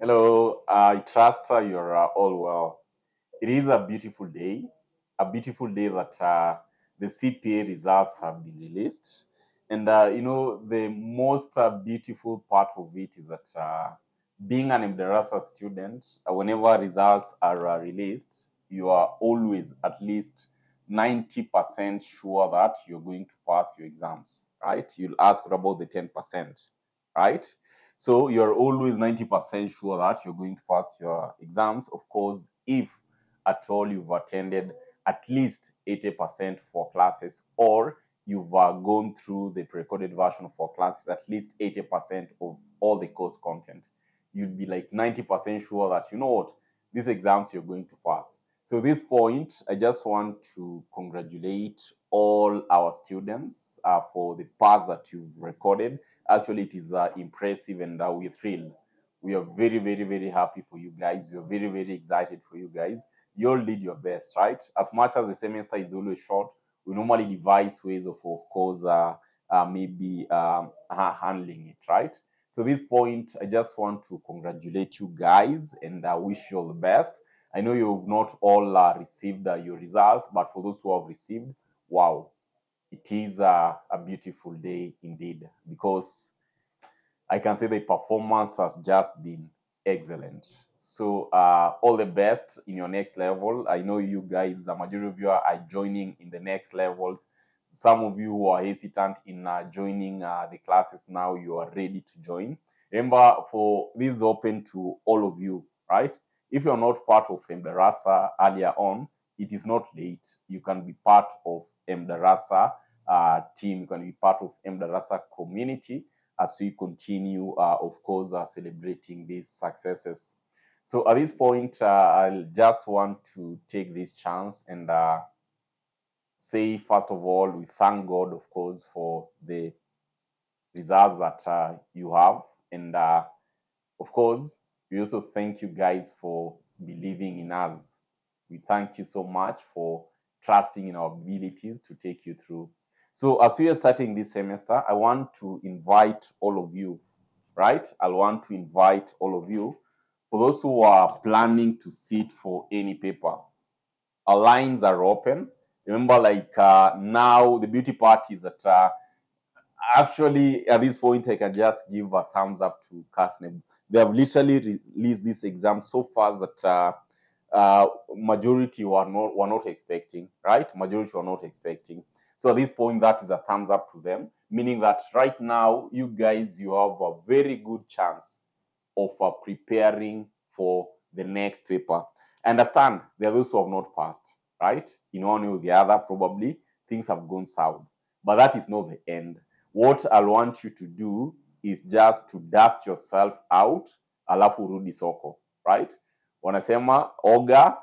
Hello, I trust you're all well. It is a beautiful day that the CPA results have been released. And, the most beautiful part of it is that being an MDRASA student, whenever results are released, you are always at least 90% sure that you're going to pass your exams, right? You'll ask what about the 10%, right? So you're always 90% sure that you're going to pass your exams. Of course, if at all you've attended at least 80% for classes, or you've gone through the pre-recorded version for classes at least 80% of all the course content, you'd be like 90% sure that you know what, these exams you're going to pass. So at this point, I just want to congratulate all our students for the pass that you've recorded. Actually, it is impressive, and we're thrilled. We are very, very, very happy for you guys. We are very, very excited for you guys. You all did your best, right? As much as the semester is always short, we normally devise ways of course, maybe handling it, right? So this point, I just want to congratulate you guys and wish you all the best. I know you've not all received your results, but for those who have received, wow, it is a beautiful day indeed, because I can say the performance has just been excellent. So all the best in your next level. I know you guys, the majority of you are joining in the next levels. Some of you who are hesitant in joining the classes now, you are ready to join. Remember, for this is open to all of you, right? If you're not part of MDRASA earlier on, it is not late. You can be part of MDRASA team. You can be part of MDRASA community as we continue, of course, celebrating these successes. So at this point, I'll just want to take this chance and say, first of all, we thank God, of course, for the results that you have. And of course, we also thank you guys for believing in us. We thank you so much for trusting in our abilities to take you through. So, as we are starting this semester, I want to invite all of you, right? I want to invite all of you, for those who are planning to sit for any paper, our lines are open. Remember, like now, the beauty part is that actually, at this point, I can just give a thumbs up to Casneb. They have literally released this exam so fast that majority were not expecting, right? Majority were not expecting. So at this point, that is a thumbs up to them, meaning that right now, you guys, you have a very good chance of preparing for the next paper. I understand there are those who have not passed, right? In one way or the other, probably things have gone south, but that is not the end. What I want you to do is just to dust yourself out, alafu urudi soko, right? Wanasema oga,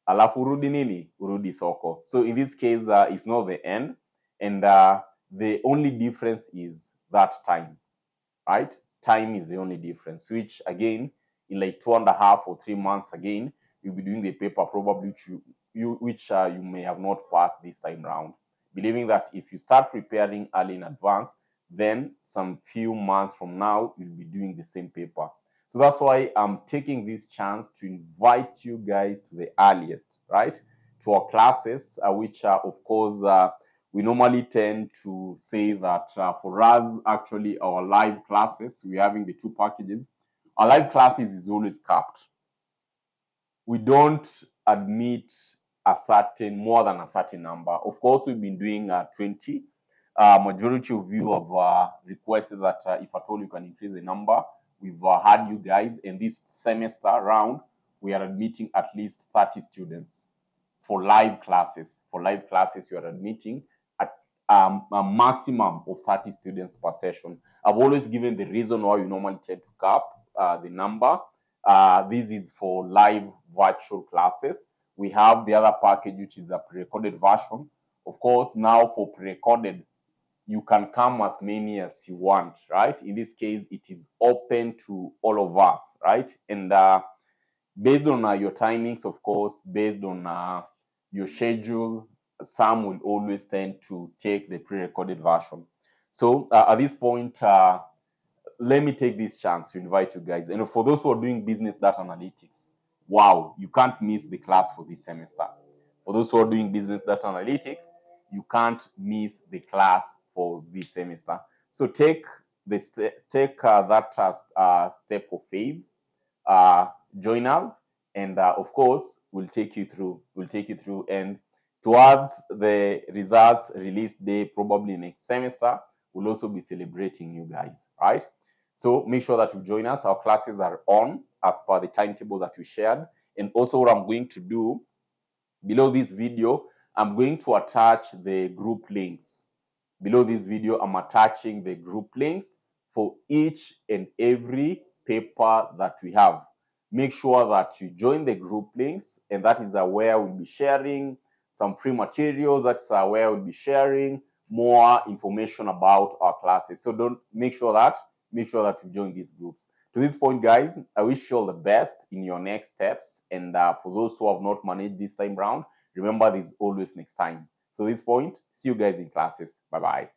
alafu urudi nini? Urudi soko. So in this case, it's not the end, and the only difference is that time, right? Time is the only difference, which again, in like 2.5 or 3 months again, you'll be doing the paper probably which you may have not passed this time round. Believing that if you start preparing early in advance, then some few months from now, you'll be doing the same paper. So that's why I'm taking this chance to invite you guys to the earliest, right? To our classes, which are, of course, we normally tend to say that for us, actually, our live classes, we're having the two packages. Our live classes is always capped. We don't admit more than a certain number. Of course, we've been doing 20. Majority of you have requested that if at all you can increase the number. We've had you guys, and this semester round, we are admitting at least 30 students for live classes. For live classes, you are admitting at a maximum of 30 students per session. I've always given the reason why you normally tend to cap the number. This is for live virtual classes. We have the other package, which is a pre-recorded version. Of course, now for pre-recorded, you can come as many as you want, right? In this case, it is open to all of us, right? And based on your timings, of course, based on your schedule, some will always tend to take the pre-recorded version. So at this point, let me take this chance to invite you guys. And for those who are doing business data analytics, wow, you can't miss the class for this semester. For those who are doing business data analytics, you can't miss the class for this semester. So take that step of faith, uh, join us, and of course we'll take you through. And towards the results release day, probably next semester, we'll also be celebrating you guys, right? So make sure that you join us. Our classes are on as per the timetable that we shared. And also what I'm going to do below this video, I'm going to attach the group links. Below this video, I'm attaching the group links for each and every paper that we have. Make sure that you join the group links, and that is where we'll be sharing some free materials. That's where we'll be sharing more information about our classes. So make sure that you join these groups. To this point, guys, I wish you all the best in your next steps. And for those who have not managed this time round, remember there's always next time. So at this point, see you guys in classes. Bye-bye.